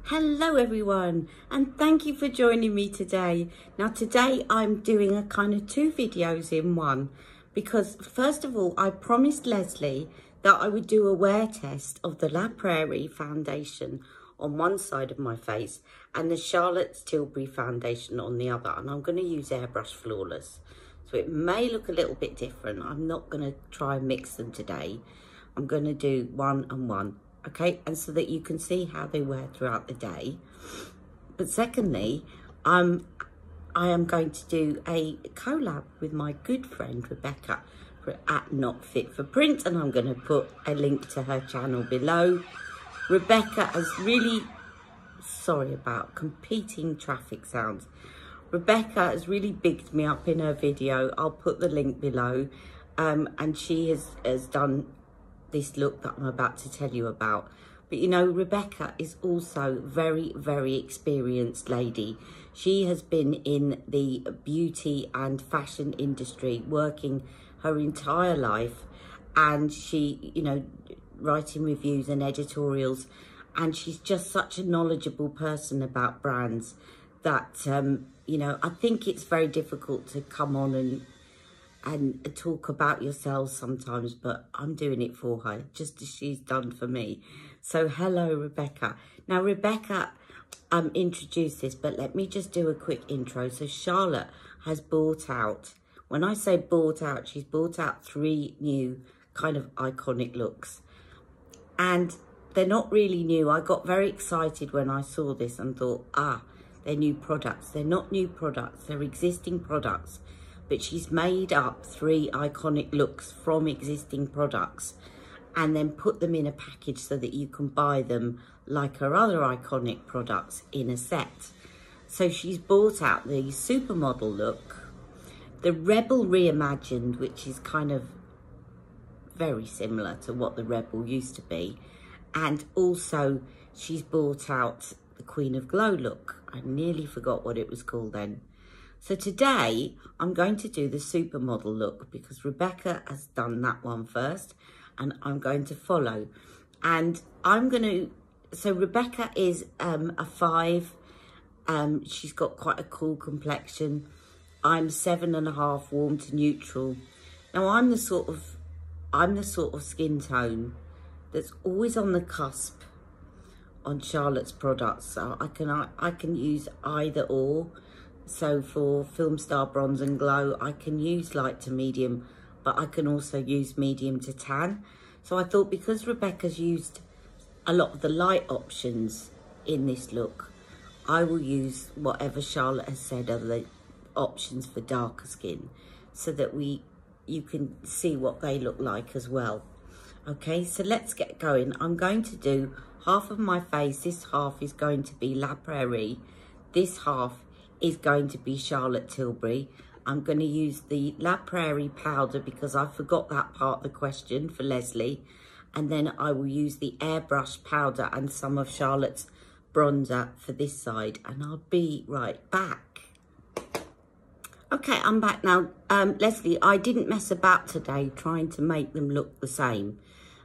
Hello everyone, and thank you for joining me today. Now today I'm doing a kind of two videos in one, because first of all I promised Lesley that I would do a wear test of the La Prairie foundation on one side of my face and the Charlotte Tilbury foundation on the other, and I'm going to use Airbrush Flawless. So it may look a little bit different. I'm not going to try and mix them today. I'm going to do one and one. Okay, and so that you can see how they wear throughout the day. But secondly, I am going to do a collab with my good friend Rebecca at Not Fit for Print, and I'm going to put a link to her channel below. Rebecca has really, sorry about competing traffic sounds. Rebecca has really bigged me up in her video. I'll put the link below, and she has done this look that I'm about to tell you about. But you know, Rebecca is also very, very experienced lady. She has been in the beauty and fashion industry working her entire life, and she, you know, writing reviews and editorials, and she's just such a knowledgeable person about brands that you know, I think it's very difficult to come on and talk about yourselves sometimes, but I'm doing it for her, just as she's done for me. So hello, Rebecca. Now, Rebecca introduced this, but let me just do a quick intro. So Charlotte has bought out, when I say bought out, she's bought out 3 new kind of iconic looks. And they're not really new. I got very excited when I saw this and thought, they're new products. They're not new products, they're existing products. But she's made up 3 iconic looks from existing products and then put them in a package so that you can buy them like her other iconic products in a set. So she's bought out the supermodel look, the Rebel reimagined, which is kind of very similar to what the Rebel used to be, and also she's bought out the Queen of Glow look. I nearly forgot what it was called then. So today I'm going to do the supermodel look because Rebecca has done that one first, and I'm going to follow. And I'm going to, so Rebecca is a 5. She's got quite a cool complexion. I'm 7.5 warm to neutral. Now I'm the sort of skin tone that's always on the cusp on Charlotte's products. So I can use either or. So for Film Star Bronze and Glow, I can use light to medium, but I can also use medium to tan. So I thought, because Rebecca's used a lot of the light options in this look, I will use whatever Charlotte has said are the options for darker skin, so that you can see what they look like as well. Okay, so let's get going. I'm going to do half of my face. This half is going to be La Prairie. This half is going to be Charlotte Tilbury. I'm going to use the La Prairie powder because I forgot that part of the question for Lesley. And then I will use the airbrush powder and some of Charlotte's bronzer for this side. And I'll be right back. Okay, I'm back now. Lesley, I didn't mess about today trying to make them look the same.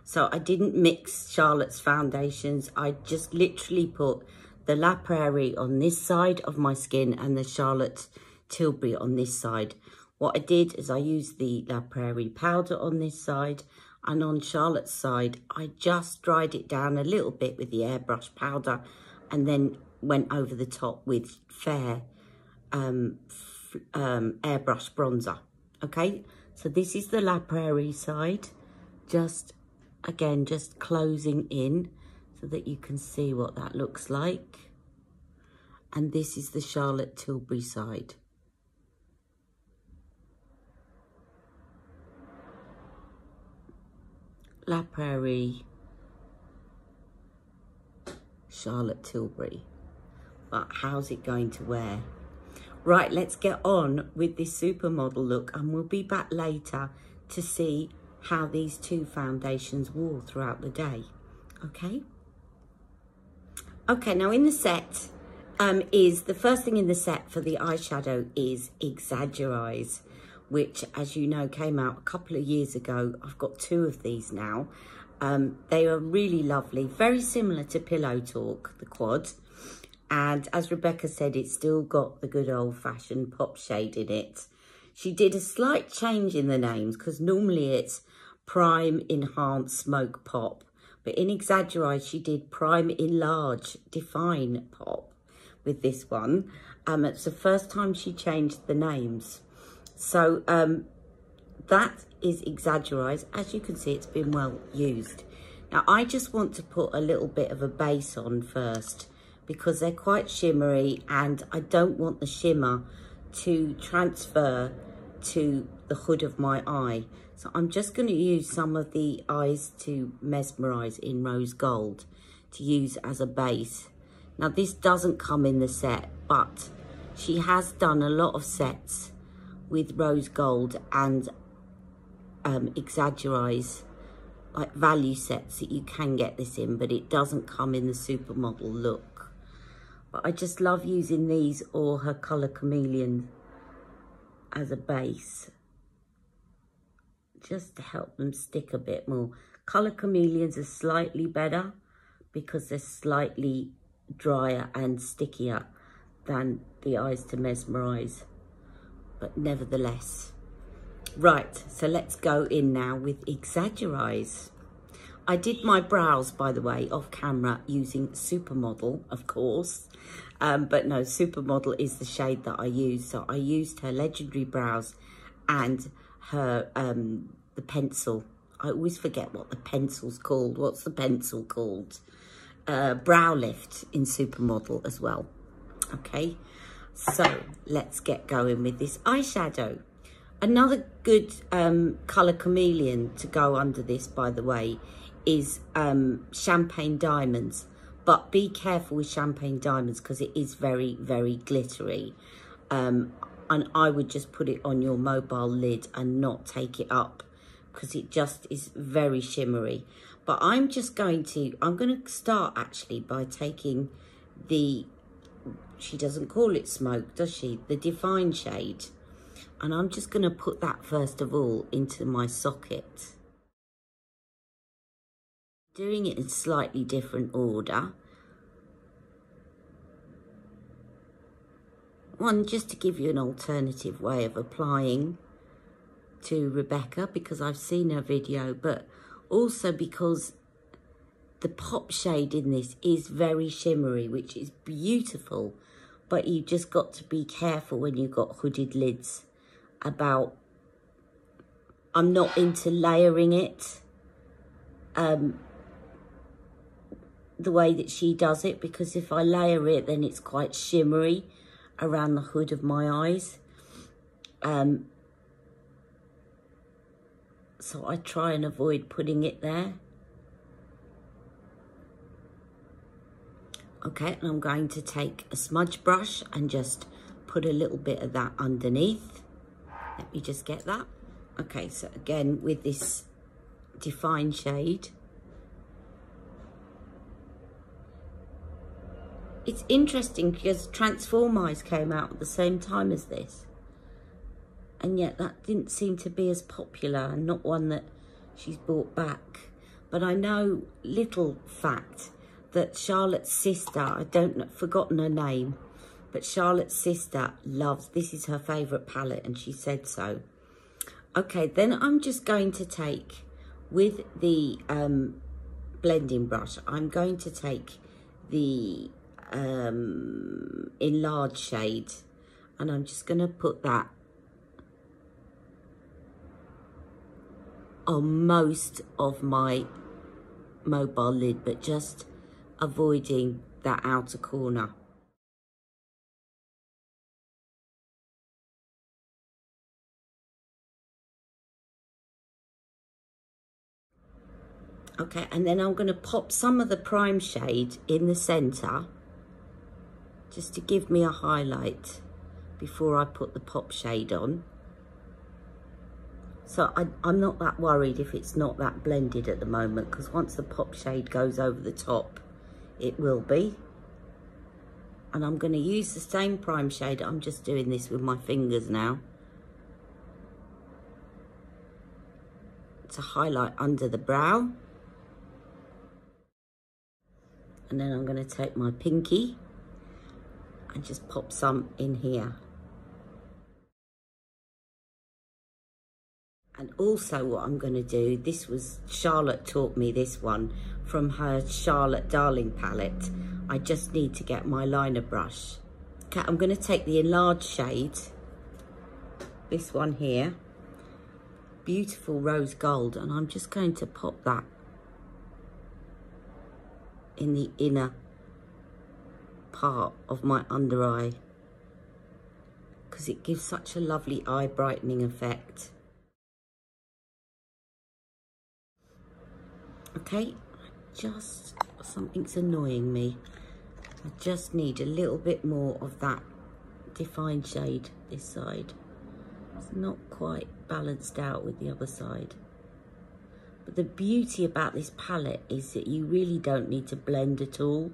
So I didn't mix Charlotte's foundations. I just literally put the La Prairie on this side of my skin and the Charlotte Tilbury on this side. What I did is I used the La Prairie powder on this side, and on Charlotte's side, I just dried it down a little bit with the airbrush powder and then went over the top with fair airbrush bronzer. Okay, so this is the La Prairie side, just closing in so that you can see what that looks like. And this is the Charlotte Tilbury side. La Prairie, Charlotte Tilbury. But how's it going to wear? Right, let's get on with this supermodel look, and we'll be back later to see how these 2 foundations wore throughout the day. Okay? Okay, now in the set is the first thing in the set for the eyeshadow is Exaggerize, which, as you know, came out a couple of years ago. I've got 2 of these now, They are really lovely, very similar to Pillow Talk, the quad. And as Rebecca said, it's still got the good old-fashioned pop shade in it. She did a slight change in the names because normally it's Prime, Enhance, Smoke, Pop. But in Exaggerate, she did Prime, Enlarge, Define, Pop with this one. It's the first time she changed the names. So that is Exaggerate. As you can see, it's been well used. Now, I just want to put a little bit of a base on first because they're quite shimmery and I don't want the shimmer to transfer to the hood of my eye. So I'm just going to use some of the Eyes to Mesmerize in Rose Gold to use as a base. Now, this doesn't come in the set, but she has done a lot of sets with Rose Gold and Exaggerate, like value sets that you can get this in, but it doesn't come in the supermodel look. But I just love using these or her Colour Chameleon as a base, just to help them stick a bit more. Colour Chameleons are slightly better because they're slightly drier and stickier than the Eyes to Mesmerize, but nevertheless. Right, so let's go in now with Exaggerate. I did my brows, by the way, off camera using Supermodel, of course. But no, Supermodel is the shade that I used. So I used her Legendary Brows and her, the pencil. I always forget what the pencil's called. What's the pencil called? Brow Lift in Supermodel as well. Okay, so let's get going with this eyeshadow. Another good Colour Chameleon to go under this, by the way, is Champagne Diamonds. But be careful with Champagne Diamonds because it is very, very glittery. And I would just put it on your mobile lid and not take it up because it just is very shimmery. But I'm going to start actually by taking the, she doesn't call it Smoke, does she? The Define shade. And I'm just going to put that first of all into my socket. Doing it in slightly different order. One, just to give you an alternative way of applying to Rebecca because I've seen her video, but also because the pop shade in this is very shimmery, which is beautiful, but you've just got to be careful when you've got hooded lids about, I'm not into layering it the way that she does it, because if I layer it then it's quite shimmery around the hood of my eyes. So I try and avoid putting it there. Okay, and I'm going to take a smudge brush and just put a little bit of that underneath. Let me just get that. Okay, so again with this Define shade. It's interesting because Transform Eyes came out at the same time as this. And yet that didn't seem to be as popular and not one that she's brought back. But I know, little fact, that Charlotte's sister, forgotten her name, but Charlotte's sister loves, this is her favourite palette and she said so. Okay, then I'm just going to take, with the blending brush, I'm going to take the Enlarge shade and I'm just going to put that on most of my mobile lid, but just avoiding that outer corner. Okay, and then I'm going to pop some of the Prime shade in the centre just to give me a highlight before I put the pop shade on. So I'm not that worried if it's not that blended at the moment, because once the pop shade goes over the top, it will be. And I'm going to use the same Prime shade. I'm just doing this with my fingers now to highlight under the brow. And then I'm going to take my pinky and just pop some in here. And also what I'm going to do, this was, Charlotte taught me this one from her Charlotte Darling palette. I just need to get my liner brush. Okay, I'm going to take the enlarged shade, this one here, beautiful rose gold, and I'm just going to pop that in the inner part of my under eye because it gives such a lovely eye brightening effect. Okay, something's annoying me. I just need a little bit more of that defined shade this side. It's not quite balanced out with the other side. But the beauty about this palette is that you really don't need to blend at all.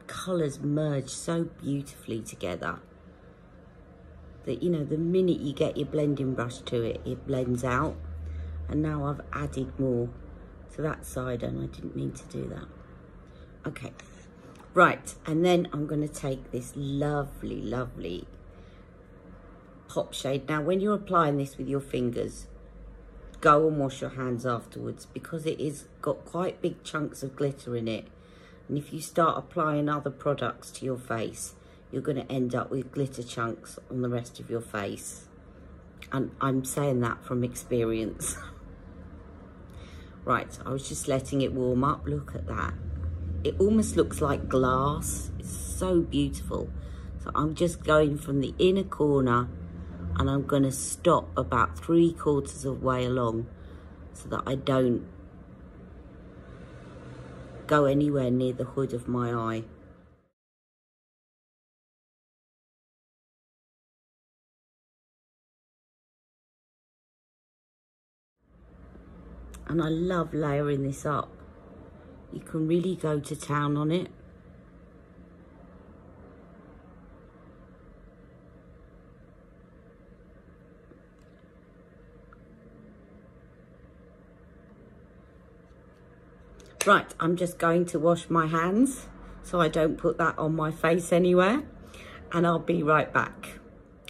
Colours merge so beautifully together that, you know, the minute you get your blending brush to it, it blends out. And now I've added more to that side and I didn't mean to do that. Okay, right, and then I'm going to take this lovely, lovely pop shade. Now, when you're applying this with your fingers, go and wash your hands afterwards because it is got quite big chunks of glitter in it. And if you start applying other products to your face, you're going to end up with glitter chunks on the rest of your face. And I'm saying that from experience. Right, I was just letting it warm up. Look at that. It almost looks like glass. It's so beautiful. So I'm just going from the inner corner and I'm going to stop about 3/4 of the way along so that I don't go anywhere near the hood of my eye. And I love layering this up. You can really go to town on it. Right, I'm just going to wash my hands so I don't put that on my face anywhere, and I'll be right back.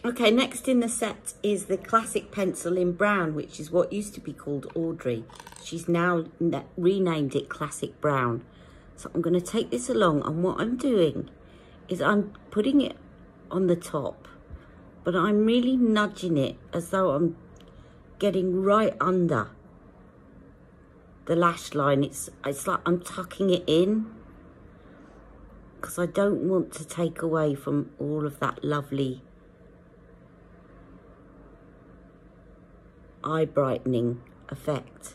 Okay, next in the set is the classic pencil in brown, which is what used to be called Audrey. She's now renamed it Classic Brown. So I'm going to take this along, and what I'm doing is I'm putting it on the top, but I'm really nudging it as though I'm getting right under the lash line. It's like I'm tucking it in because I don't want to take away from all of that lovely eye brightening effect.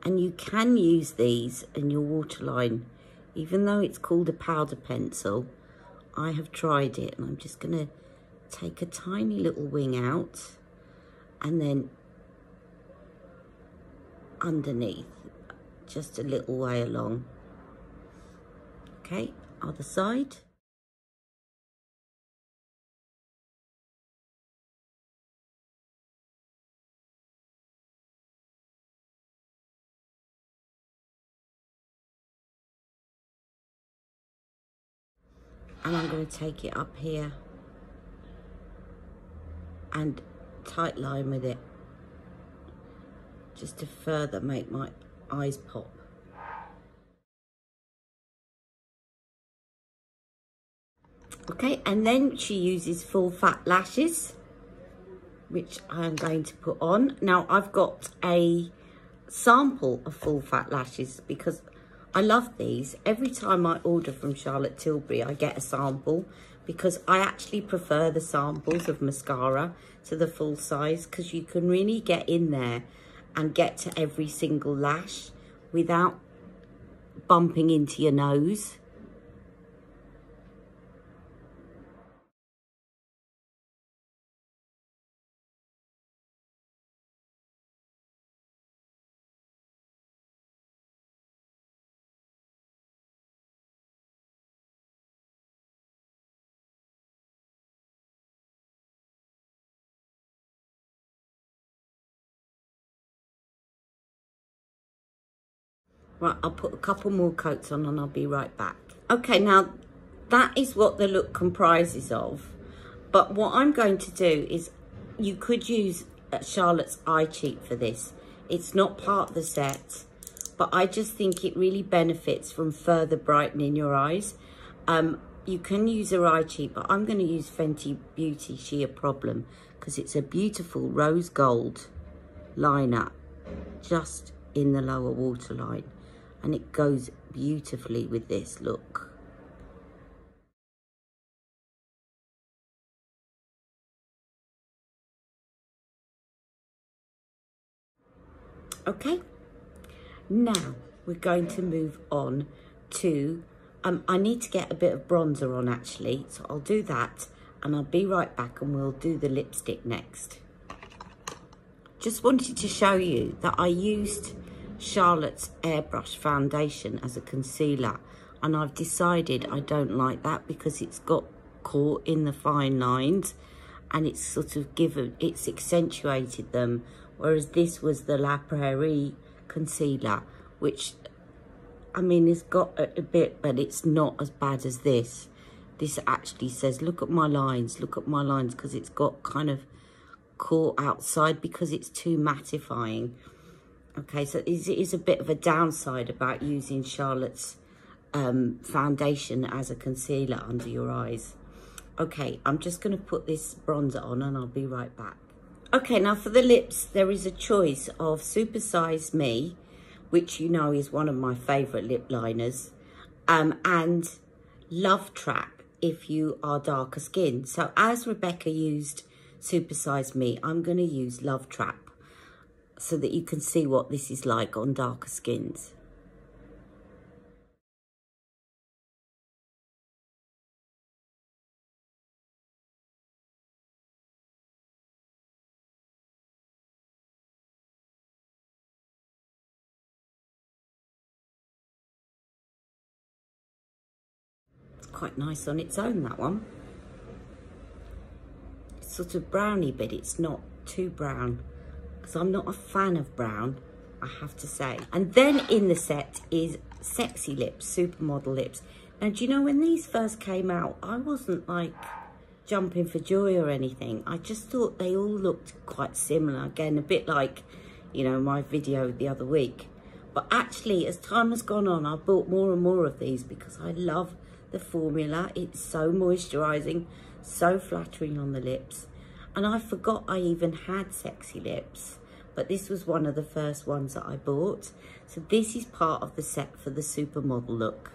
And you can use these in your waterline, even though it's called a powder pencil. I have tried it, and I'm just going to take a tiny little wing out and then underneath, just a little way along. Okay, other side. And I'm going to take it up here and tight line with it, just to further make my eyes pop. Okay, and then she uses full fat lashes, which I'm going to put on. Now, I've got a sample of full fat lashes because I love these. Every time I order from Charlotte Tilbury, I get a sample because I actually prefer the samples of mascara to the full size, because you can really get in there and get to every single lash without bumping into your nose. Right, I'll put a couple more coats on and I'll be right back. Okay, now that is what the look comprises of. But what I'm going to do is, you could use Charlotte's Eye Cheat for this. It's not part of the set, but I just think it really benefits from further brightening your eyes. You can use her Eye Cheat, but I'm going to use Fenty Beauty Sheer Problem because it's a beautiful rose gold liner just in the lower waterline, and it goes beautifully with this look. Okay, now we're going to move on to, I need to get a bit of bronzer on actually, so I'll do that and I'll be right back and we'll do the lipstick next. Just wanted to show you that I used Charlotte's Airbrush foundation as a concealer, and I've decided I don't like that because it's got caught in the fine lines and it's sort of it's accentuated them, whereas this was the La Prairie concealer, which, I mean, it's got a bit, but it's not as bad as this. This actually says, look at my lines, because it's got kind of caught outside because it's too mattifying. Okay, so it is a bit of a downside about using Charlotte's foundation as a concealer under your eyes. Okay, I'm just going to put this bronzer on and I'll be right back. Okay, now for the lips, there is a choice of Super Size Me, which you know is one of my favourite lip liners, and Love Trap if you are darker skinned. So as Rebecca used Super Size Me, I'm going to use Love Trap so that you can see what this is like on darker skins. It's quite nice on its own, that one. It's sort of browny, but it's not too brown, because I'm not a fan of brown, I have to say. And then in the set is Sexy Lips, Supermodel Lips. Now, do you know, when these first came out, I wasn't like jumping for joy or anything. I just thought they all looked quite similar. Again, a bit like, you know, my video the other week. But actually, as time has gone on, I've bought more and more of these because I love the formula. It's so moisturising, so flattering on the lips. And I forgot I even had Sexy Lips, but this was one of the first ones that I bought. So this is part of the set for the supermodel look.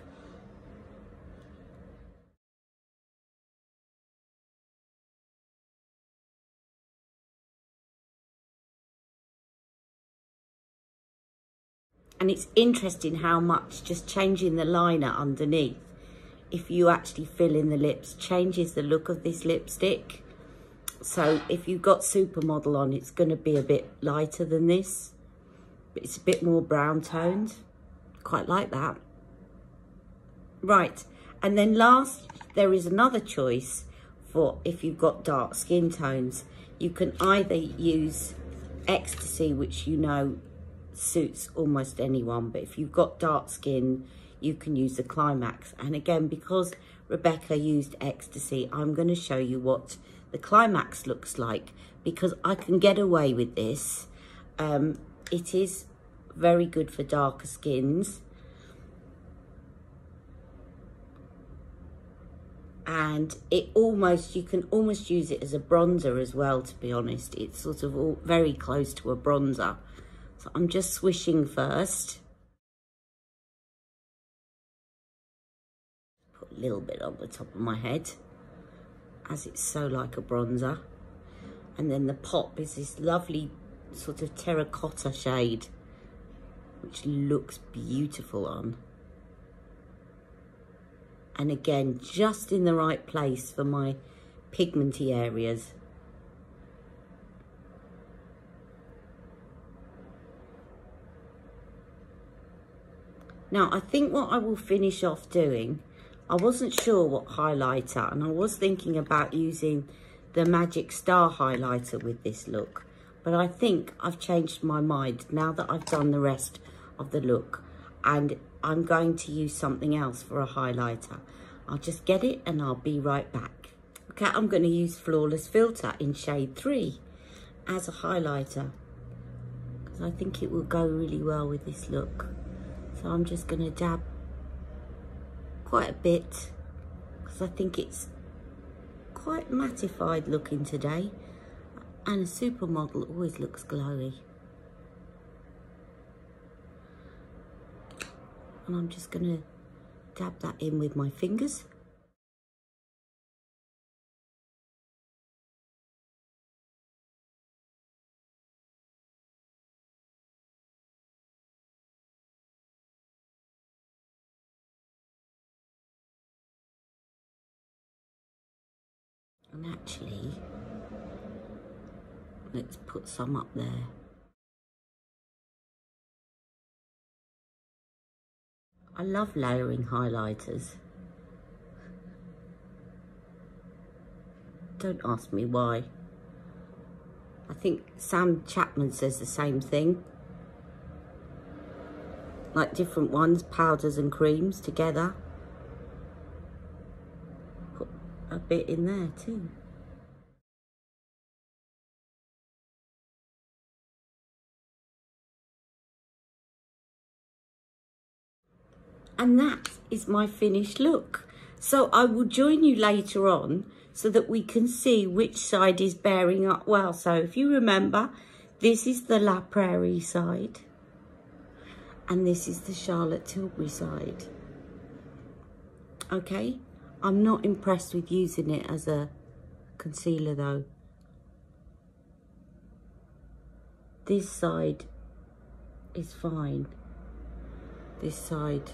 And it's interesting how much just changing the liner underneath, if you actually fill in the lips, changes the look of this lipstick. So if you've got Supermodel on, it's going to be a bit lighter than this, but it's a bit more brown toned. Quite like that. Right, and then last, there is another choice for if you've got dark skin tones. You can either use Ecstasy, which you know suits almost anyone, but if you've got dark skin, you can use the Climax. And again, because Rebecca used Ecstasy, I'm going to show you what the Climax looks like, because I can get away with this. It is very good for darker skins, and you can almost use it as a bronzer as well, to be honest. It's sort of all very close to a bronzer. So I'm just swishing first. Put a little bit on the top of my head, as it's so like a bronzer. And then the pop is this lovely sort of terracotta shade, which looks beautiful on. And again, just in the right place for my pigmenty areas. Now, I think what I will finish off doing, I wasn't sure what highlighter, and I was thinking about using the Magic Star highlighter with this look, but I think I've changed my mind now that I've done the rest of the look. And I'm going to use something else for a highlighter. I'll just get it and I'll be right back. Okay, I'm going to use Flawless Filter in shade 3 as a highlighter, because I think it will go really well with this look. So I'm just going to dab quite a bit, because I think it's quite mattified looking today, and a supermodel always looks glowy. And I'm just going to dab that in with my fingers. And actually, let's put some up there. I love layering highlighters. Don't ask me why. I think Sam Chapman says the same thing. Like different ones, powders and creams together. Put a bit in there too. And that is my finished look. So I will join you later on so that we can see which side is bearing up well. So if you remember, this is the La Prairie side and this is the Charlotte Tilbury side. Okay, I'm not impressed with using it as a concealer though. This side is fine. This side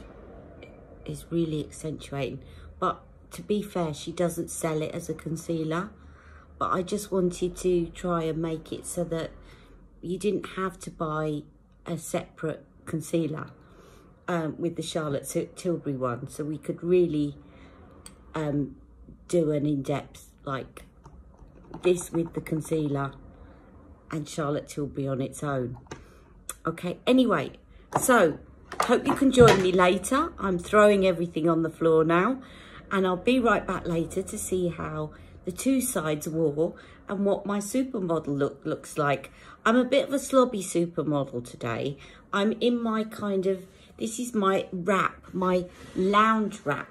is really accentuating, but to be fair, she doesn't sell it as a concealer, but I just wanted to try and make it so that you didn't have to buy a separate concealer with the Charlotte Tilbury one, so we could really do an in-depth like this with the concealer and Charlotte Tilbury on its own. Okay, anyway, so hope you can join me later. I'm throwing everything on the floor now, and I'll be right back later to see how the two sides wore and what my supermodel look looks like. I'm a bit of a slobby supermodel today. I'm in my kind of, this is my wrap, my lounge wrap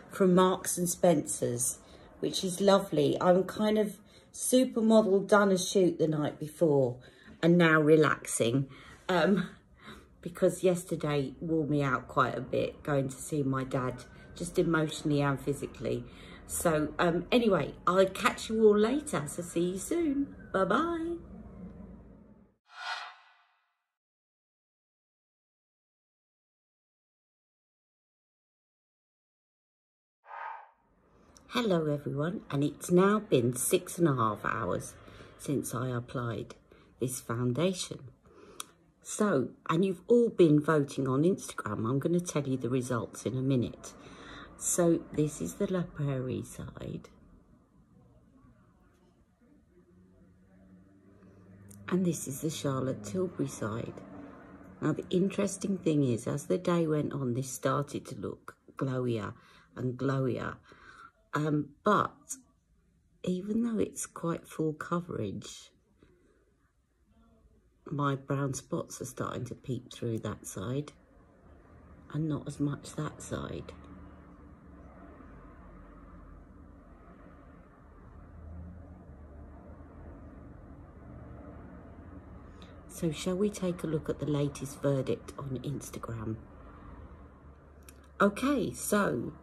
from Marks and Spencer's, which is lovely. I'm kind of supermodel, done a shoot the night before and now relaxing. Because yesterday wore me out quite a bit, going to see my dad, just emotionally and physically. So anyway, I'll catch you all later, so see you soon. Bye-bye. Hello everyone, and it's now been 6.5 hours since I applied this foundation. So, and you've all been voting on Instagram. I'm going to tell you the results in a minute. So, this is the La Prairie side. And this is the Charlotte Tilbury side. Now, the interesting thing is, as the day went on, this started to look glowier and glowier. But even though it's quite full coverage, my brown spots are starting to peep through that side and not as much that side. So shall we take a look at the latest verdict on Instagram? Okay, so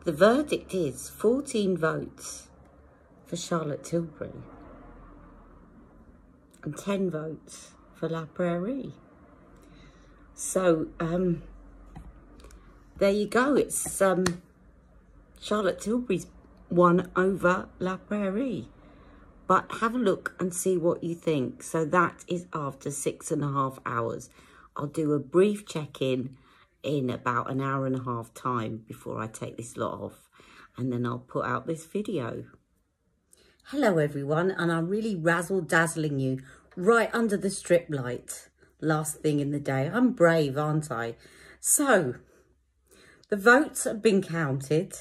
the verdict is 14 votes for Charlotte Tilbury and 10 votes for La Prairie. So there you go. It's Charlotte Tilbury's won over La Prairie. But have a look and see what you think. So that is after 6.5 hours. I'll do a brief check-in in about an hour and a half time before I take this lot off, and then I'll put out this video. Hello everyone, and I'm really razzle-dazzling you right under the strip light last thing in the day. I'm brave, aren't I? So The votes have been counted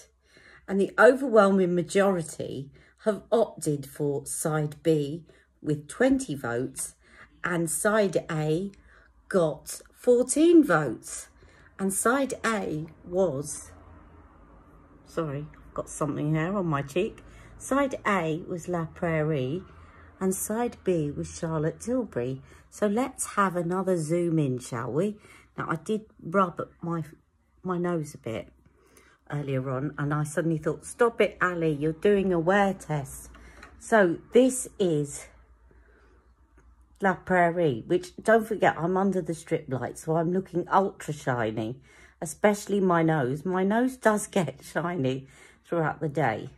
and the overwhelming majority have opted for side B with 20 votes, and side A got 14 votes. And side A was, sorry, I've got something here on my cheek. Side A was La Prairie and side B was Charlotte Tilbury. So let's have another zoom in, shall we? Now, I did rub my nose a bit earlier on, and I suddenly thought, stop it, Ali, you're doing a wear test. So this is La Prairie, which, don't forget, I'm under the strip light, so I'm looking ultra shiny, especially my nose. My nose does get shiny throughout the day,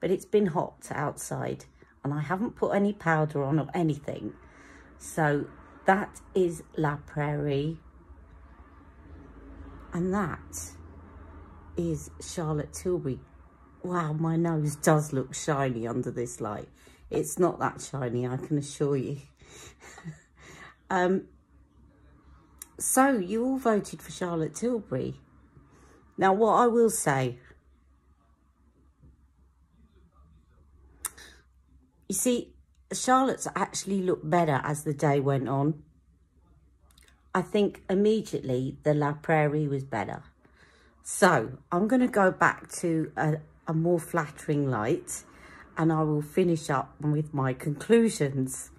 but it's been hot outside and I haven't put any powder on or anything. So that is La Prairie, and that is Charlotte Tilbury. Wow, my nose does look shiny under this light. It's not that shiny, I can assure you. So you all voted for Charlotte Tilbury. Now, what I will say, you see, Charlotte's actually looked better as the day went on. I think immediately the La Prairie was better. So I'm going to go back to a more flattering light, and I will finish up with my conclusions.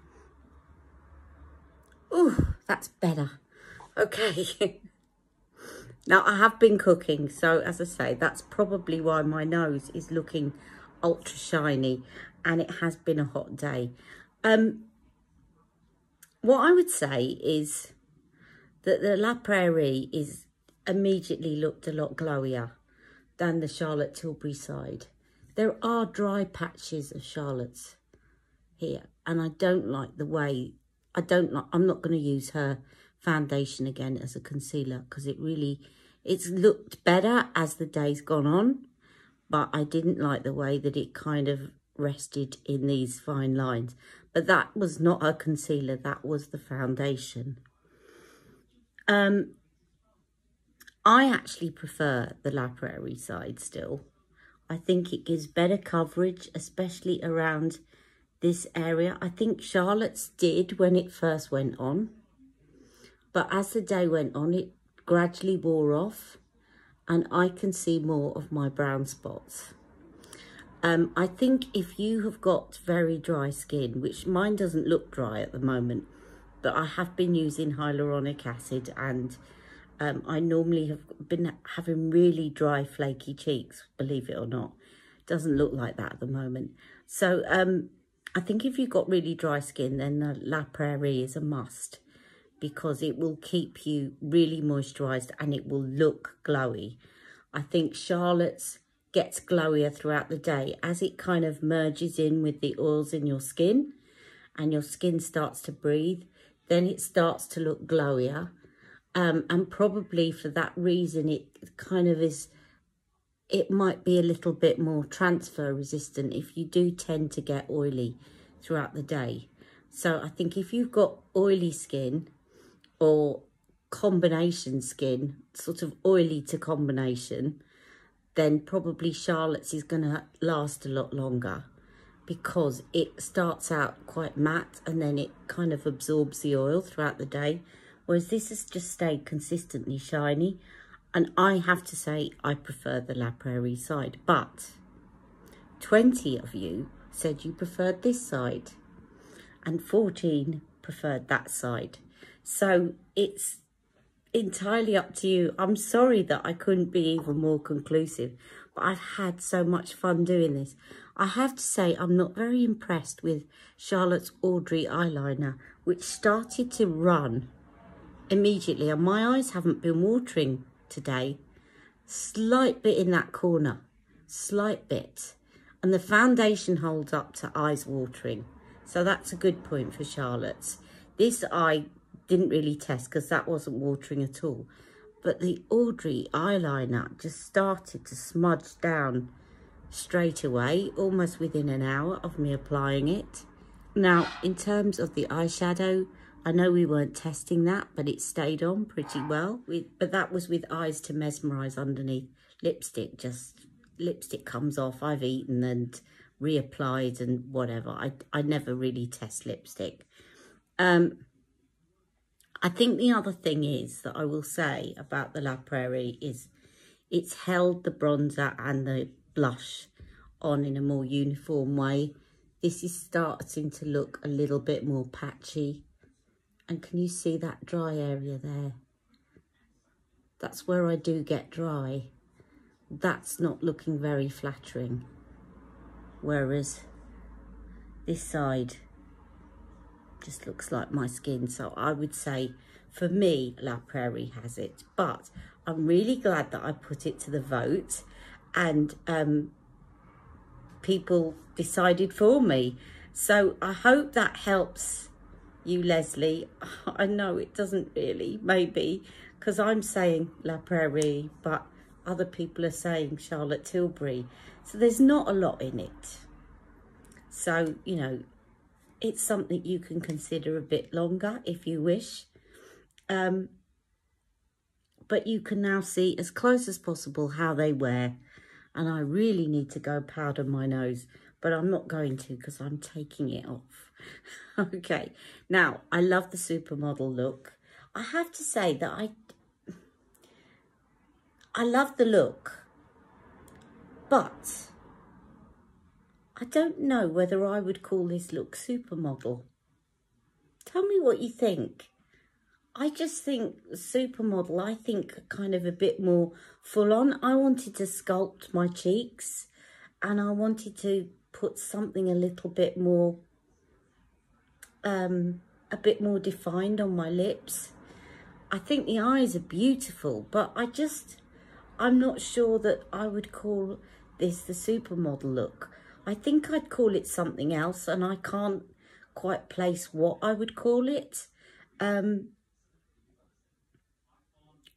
Ooh, that's better. Okay. Now, I have been cooking, so as I say, that's probably why my nose is looking ultra shiny, and it has been a hot day. What I would say is that the La Prairie is immediately looked a lot glowier than the Charlotte Tilbury side. There are dry patches of Charlotte's here, and I don't like the way, I'm not going to use her foundation again as a concealer, because it's looked better as the day's gone on, but I didn't like the way that it kind of rested in these fine lines. But that was not a concealer, that was the foundation. I actually prefer the La Prairie side still. I think it gives better coverage, especially around this area. I think Charlotte's did when it first went on, but as the day went on, it gradually wore off, and I can see more of my brown spots. I think if you have got very dry skin, which mine doesn't look dry at the moment, but I have been using hyaluronic acid, and I normally have been having really dry, flaky cheeks, believe it or not. It doesn't look like that at the moment. So I think if you've got really dry skin, then the La Prairie is a must, because it will keep you really moisturised and it will look glowy. I think Charlotte's gets glowier throughout the day as it kind of merges in with the oils in your skin and your skin starts to breathe. Then it starts to look glowier. And probably for that reason, it kind of is, it might be a little bit more transfer resistant if you do tend to get oily throughout the day. So I think if you've got oily skin or combination skin, sort of oily to combination, then probably Charlotte's is going to last a lot longer, because it starts out quite matte and then it kind of absorbs the oil throughout the day. Whereas this has just stayed consistently shiny. And I have to say, I prefer the La Prairie side. But 20 of you said you preferred this side, and 14 preferred that side. So it's entirely up to you. I'm sorry that I couldn't be even more conclusive, but I've had so much fun doing this. I have to say, I'm not very impressed with Charlotte's Audrey eyeliner, which started to run immediately, and my eyes haven't been watering today. Slight bit in that corner, slight bit, and the foundation holds up to eyes watering, so that's a good point for Charlotte's. This eye didn't really test because that wasn't watering at all, but the Audrey eyeliner just started to smudge down straight away, almost within an hour of me applying it. Now, in terms of the eyeshadow, I know we weren't testing that, but it stayed on pretty well. But that was with Eyes to Mesmerise underneath. Lipstick comes off. I've eaten and reapplied and whatever. I never really test lipstick. I think the other thing is that I will say about the La Prairie is it's held the bronzer and the blush on in a more uniform way. This is starting to look a little bit more patchy. And can you see that dry area there? That's where I do get dry. That's not looking very flattering. Whereas this side just looks like my skin. So I would say, for me, La Prairie has it. But I'm really glad that I put it to the vote and people decided for me. So I hope that helps you, Lesley. I know it doesn't really, maybe, because I'm saying La Prairie, but other people are saying Charlotte Tilbury. So there's not a lot in it. So, you know, it's something you can consider a bit longer if you wish. But you can now see as close as possible how they wear. And I really need to go powder my nose, but I'm not going to because I'm taking it off. Okay, now I love the supermodel look. I have to say that I love the look, but I don't know whether I would call this look supermodel. Tell me what you think. I just think supermodel, I think kind of a bit more full on. I wanted to sculpt my cheeks and I wanted to put something a little bit more, defined on my lips. I think the eyes are beautiful, but I'm not sure that I would call this the supermodel look. I think I'd call it something else and I can't quite place what I would call it.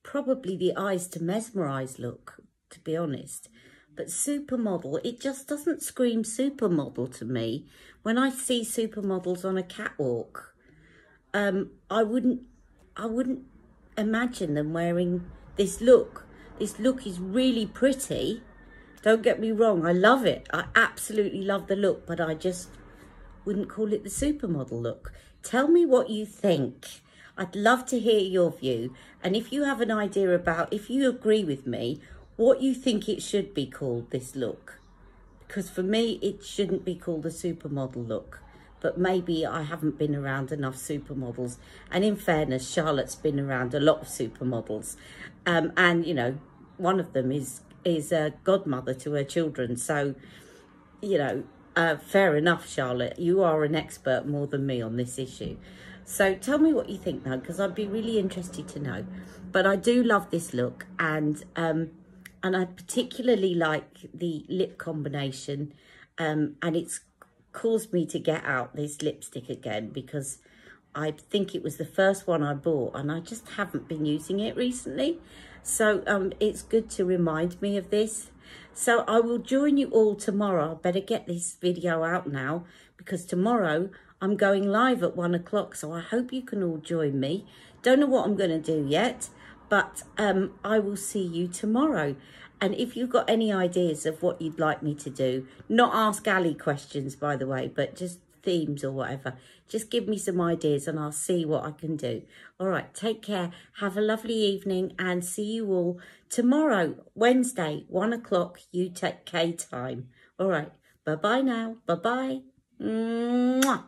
Probably the Eyes to Mesmerise look, to be honest. But supermodel, it just doesn't scream supermodel to me. When I see supermodels on a catwalk, I wouldn't imagine them wearing this look. This look is really pretty. Don't get me wrong, I love it. I absolutely love the look, but I just wouldn't call it the supermodel look. Tell me what you think. I'd love to hear your view. And if you have an idea about, if you agree with me, what you think it should be called, this look. Because for me, it shouldn't be called a supermodel look. But maybe I haven't been around enough supermodels. And in fairness, Charlotte's been around a lot of supermodels. And, you know, one of them is a godmother to her children. So, you know, fair enough, Charlotte. You are an expert more than me on this issue. So tell me what you think though, because I'd be really interested to know. But I do love this look, and I particularly like the lip combination, and it's caused me to get out this lipstick again because I think it was the first one I bought and I just haven't been using it recently. So it's good to remind me of this. So I will join you all tomorrow. I better get this video out now because tomorrow I'm going live at 1 o'clock. So I hope you can all join me. Don't know what I'm going to do yet, but I will see you tomorrow. And if you've got any ideas of what you'd like me to do, not ask Ali questions, by the way, but just themes or whatever, just give me some ideas and I'll see what I can do. All right, take care. Have a lovely evening and see you all tomorrow, Wednesday, 1 o'clock UK time. All right, bye-bye now. Bye-bye. Mwah.